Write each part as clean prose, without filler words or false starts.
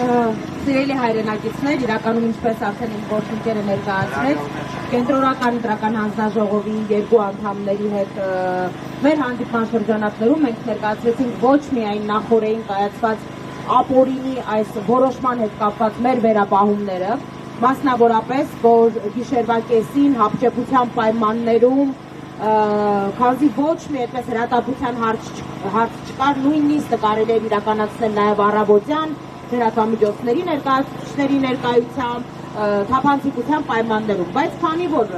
Սիրելի հայրենակիցներ, իրականում ինչպես արդեն իմ գործընկերը ներկայացրեց, կենտրոնական ընտրական հանձնաժողովի երկու անդամների հետ մեր հանդիպման շրջանակներում մենք ներկայացրեցինք ոչ միայն նախօրեին կայացված ապօրինի այս որոշման հետ կապված մեր վերապահումները, մասնավորապես, որ գիշերվա կեսին հապճեպության պայմաններում քանզի ոչ մի այդպես հրատապության հարց չկար, նույնիսկ կարելի էր իրականացնել նաև առավոտյան լրատվամիջոցների ներկայացուցիչների ներկայությամբ, թափանցիկության պայմաններում, բայց քանի որ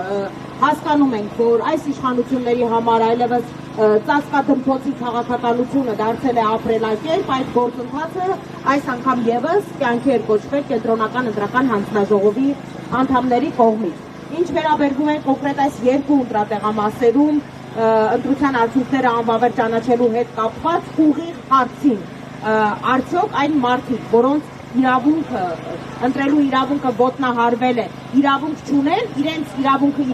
հասկանում ենք, որ այս իշխանությունների համար այլևս ծածկադմփոցի քաղաքականությունը դարձել է ապրելակերպ, այդ գործընթացը այս անգամ եւս կյանքի էր կոչվել կենտրոնական ընտրական հանձնաժողովի անդամների կողմից։ Ինչ վերաբերվում է կոնկրետ այս երկու ընտրատեղամասերում ընտրության արդյունքները անվավեր ճանաչելու հետ կապված ուղիղ հարցին, արդյոք այն մարդիկ, որոնց իրավունքը, ընտրելու իրավունքը ոտնահարվել է, իրավունք չունեն իրենց իրավունքը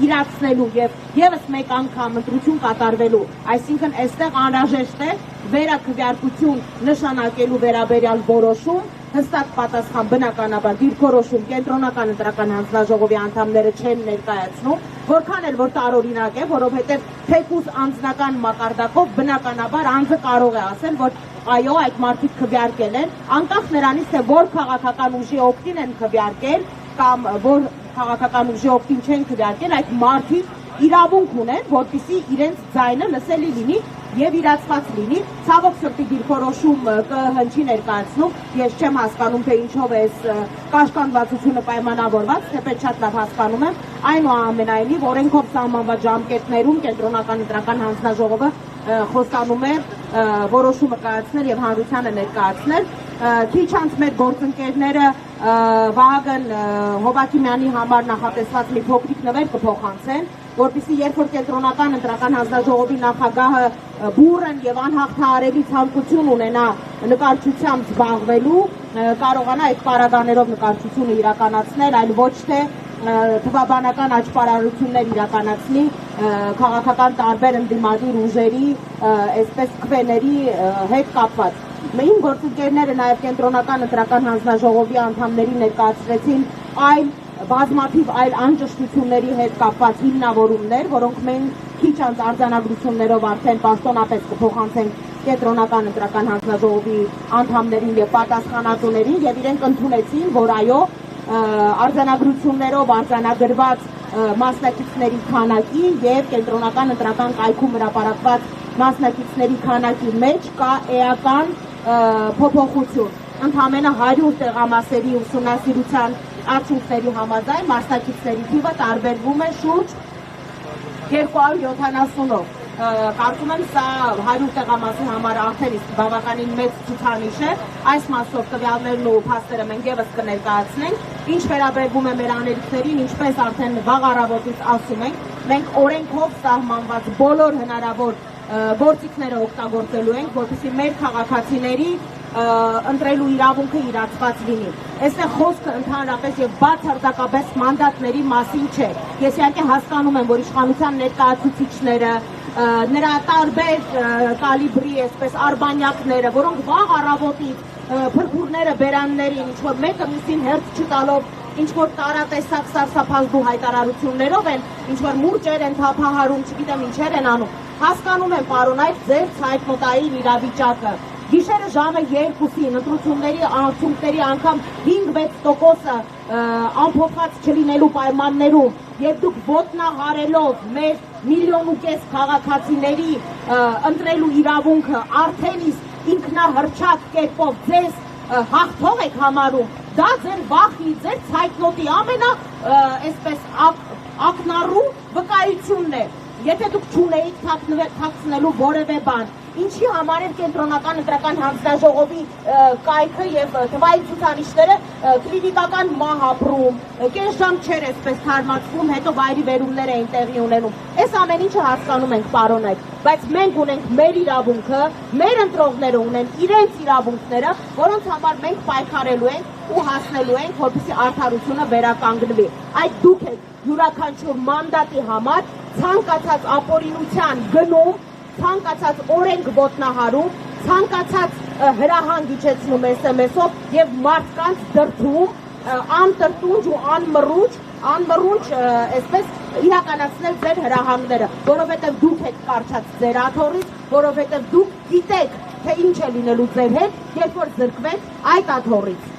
իրացնելու եւ եւս մեկ անգամ ընտրություն կատարվելու, այսինքն այստեղ անհրաժեշտ է վերաքվեարկություն նշանակելու վերաբերյալ որոշում, հստակ պատասխան բնականաբար դիրքորոշում կենտրոնական ընտրական հանձնաժողովի անդամները չեն ներկայացնում, որքան էլ որ տարօրինակ է, որովհետև թեկուզ անձնական մակարդակով բնականաբար անձը կարող է ասել, որ այո, այդ մարդիկ քվեարկել են, անկախ նրանից, թե որ քաղաքական ուժի օգտին են քվեարկել կամ որ քաղաքական ուժի օգտին չեն քվեարկել, այդ մարդիկ իրավունք ունեն, որպեսզի իրենց ձայնը լսելի լինի եւ իրացված լինի, ցավոք սրտի դիրքորոշում կհնչի ներկայացնում, ես չեմ հասկանում, թե ինչով է այս կաշկանդվածությունը պայմանավորված, թեպետ շատ լավ հասկանում եմ, այնուամենայնիվ օրենքով սահմանված ժամկետներում կենտրոնական ընտրական հանձնաժողովը խոստանում է որոշումը կայացնել եւ հանրությանը ներկայացնել։ Քիչ անց մեր գործընկերները Վահագն Հովակիմյանի համար նախատեսված մի փոքրիկ նվեր կփոխանցեն, որպեսզի երբ որ կենտրոնական ընտրական հանձնաժողովի նախագահը բուրըն եւ անհաղթահարելի ցանկություն ունենա նկարչությամբ զբաղվելու, կարողանա այդ պարագաներով նկարչությունը իրականացնել, այլ ոչ թե թվաբանական աճպարարություններ իրականացնի քաղաքական տարբեր ընդդիմադիր ուժերի, այսպես քվեների հետ կապված։ Իմ գործընկերները նաև կենտրոնական ընտրական հանձնաժողովի անդամների ներկայացրեցին այլ բազմաթիվ այլ անճշտությունների հետ կապված հիմնավորումներ, որոնք մենք քիչ անց արձանագրություններով արդեն պաշտոնապես կփոխանցենք կենտրոնական ընտրական հանձնաժողովի անդամներին եւ պատասխանատուներին եւ իրենք ընդունեցին, որ այո, արձանագրություններով արձանագրված մասնակիցների քանակի եւ կենտրոնական ընտրական կայքում հրապարակված մասնակիցների քանակի մեջ կա էական փոփոխություն։ Ընդամենը 100 տեղամասերի ուսումնասիրության արդյունքների համաձայն մասնակիցների թիվը տարբերվում է շուրջ 270-ով։ Կարծում եմ սա 100 տեղամասի համար արդեն իսկ բավականին մեծ ցուցանիշ է, այս մասով տվյալներն ու փաստերը մենք եւս կներկայացնենք։ Ինչ վերաբերվում է մեր անելիքներին, ինչպես արդեն վաղ առավոտից ասում ենք, մենք օրենքով սահմանված բոլոր հնարավոր գործիքները օգտագործելու ենք, որպեսզի մեր քաղաքացիների ընտրելու իրավունքը իրացված լինի։ Այստեղ խոսքը ընդհանրապես եւ բացարձակապես մանդատների մասին չէ։ Ես իհարկե հասկանում եմ, որ իշխանության ներկայացուցիչները, նրա տարբեր կալիբրի, այսպես արբանյակները, որոնք վաղ առավոտից փրփուրները բերաններին, ինչ որ մեկը մյուսին հերթ չտալով, ինչ որ տարատեսակ սարսափազդու հայտարարություններով են, ինչ որ մուրճեր են թափահարում, չգիտեմ ինչեր են անում։ Հասկանում եմ, պարոն, այդ ձեր ցայտնոտային իրավիճակը։ Գիշերը ժամը 2-ին ընտրությունների արդյունքների անգամ 5-6% ամփոփված չլինելու պայմաններում եւ դուք ոտնահարելով մեր 1.5 միլիոն քաղաքացիների ընտրելու իրավունքը արդեն իսկ ինքնահռչակ կերպով ձեզ հաղթող եք համարում, դա ձեր վախի, ձեր ցայտնոտի այսպես ակնառու վկայությունն է։ Եթե դուք չունեիք թաքցնելու որևէ բան, ինչի համար էր կենտրոնական ընտրական հանձնաժողովի կայքը եւ թվային ցուցանիշները կլինիկական մահ ապրում, կես ժամ չէր այսպես թարմացվում, հետո վայրի վերումներ էին տեղի ունենում։ Այս ամեն ինչը հասկանում ենք, պարոնայք, բայց մենք ունենք մեր իրավունքը, մեր ընտրողները ունեն իրենց իրավունքները, որոնց համար մենք պայքարելու ենք ու հասնելու ենք, որպեսզի արդարությունը վերականգնվի։ Այդ դուք եք յուրաքանչյուր մանդատի համար ցանկացած ապօրինության գնում, ցանկացած օրենք ոտնահարում, ցանկացած հրահանգ իջեցնում SMS-ով եւ մարդկանց դրդում անտրտունջ ու անմռունչ այսպես իրականացնել ձեր հրահանգները, որովհետեւ դուք եք կարճած ձեր աթոռից, որովհետեւ դուք գիտեք, թե ինչ է լինելու ձեր հետ, երբ որ զրկվեք այդ աթոռից։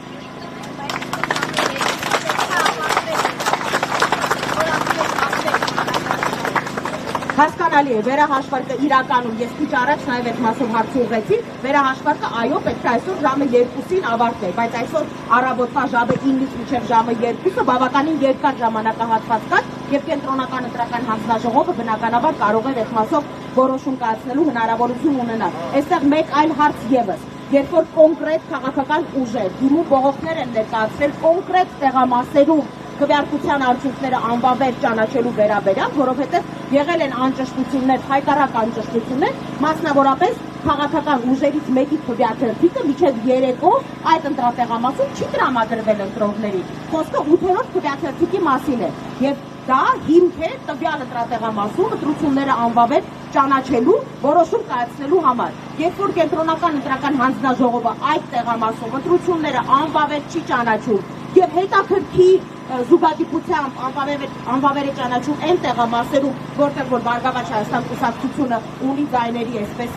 Հասկանալի է, վերահաշվարկը իրականում ես քիչ առաջ նաև այդ մասով հարց ուղղեցի, վերահաշվարկը այո պետք է այսօր ժամը 2-ին ավարտվի, բայց այսօր առավոտվա ժամը 9-ից մինչև ժամը 2-ը բավականին երկար ժամանակահատված կար եւ կենտրոնական ընտրական հանձնաժողովը բնականաբար կարող էր այդ մասով որոշում կայացնելու հնարավորություն ունենալ։ Այստեղ մեկ այլ հարց եւս, երբ որ կոնկրետ քաղաքական ուժեր դիմում բողոքներ են ներկայացրել կոնկրետ տեղամասերում քվեարկության արդյունքները անվավեր ճանաչելու վերաբերյալ, որովհետև եղել են անճշտություններ, հայտարարական անճշտություններ, մասնավորապես քաղաքական ուժերից մեկի քվեաթերթիկը մինչև երեկո այդ ընտրատեղամասում չի տրամադրվել ընտրողներին։ Խոսքը 8-րդ քվեաթերթիկի մասին է եւ դա հիմք է տվյալ ընտրատեղամասում ընտրությունները անվավեր ճանաչելու, որոշում կայացնելու համար։ Երբ որ կենտրոնական ընտրական հանձնաժողովը այդ տեղամասում ընտրությունները անվավեր չի ճանաչում եւ հետաքրքիր զուգադիպությամբ անվավեր է ճանաչում այն տեղամասերում, որտեղ որ Բարգավաճ Հայաստան կուսակցությունը ունի ձայների այսպես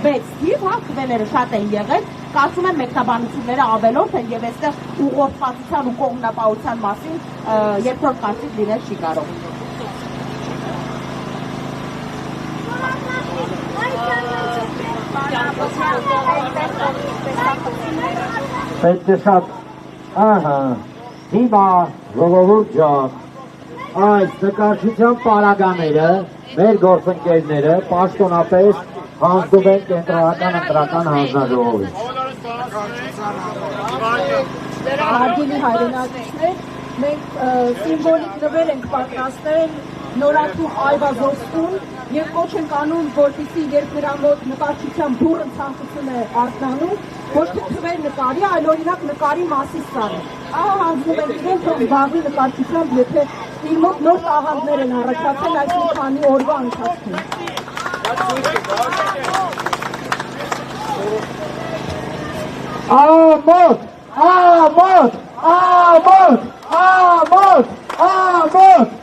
բեծ թիվ, հա, քվեները շատ են եղել, կարծում եմ մեկնաբանությունները ավելորդ են եւ այստեղ ուղղորդվածության ու կողմնապահության մասին երկրորդ կարծիք լինել չի կարող։ Պետք է շատ, ահա, հիմա ժողովուրդ ջան, այս նկարչության պարագաները, մեր գործընկերները պաշտոնապես հանձնում են կենտրոնական ընտրական հանձնաժողովին։ Հարգելի հայրենակիցներ, մենք սիմվոլիկ նվեր ենք պատրաստել նորաթուխ այվազոստուն եւ կոչ ենք անում, որպեսզի երբ նրա մոտ նկարչության բուռն ցանկություն է արթնանում, ոչ թե թվեր նկարի, այլ օրինակ նկարի մասիսան։ Ահա հանձնում ենք իրեն, թող զբաղվի նկարչությամբ, եթե իր մոտ նոր տաղանդներ են առաջացել այս մի քանի օրվա ընթացքում։ Ամոթ, ամոթ, ամոթ, ամոթ, ամոթ,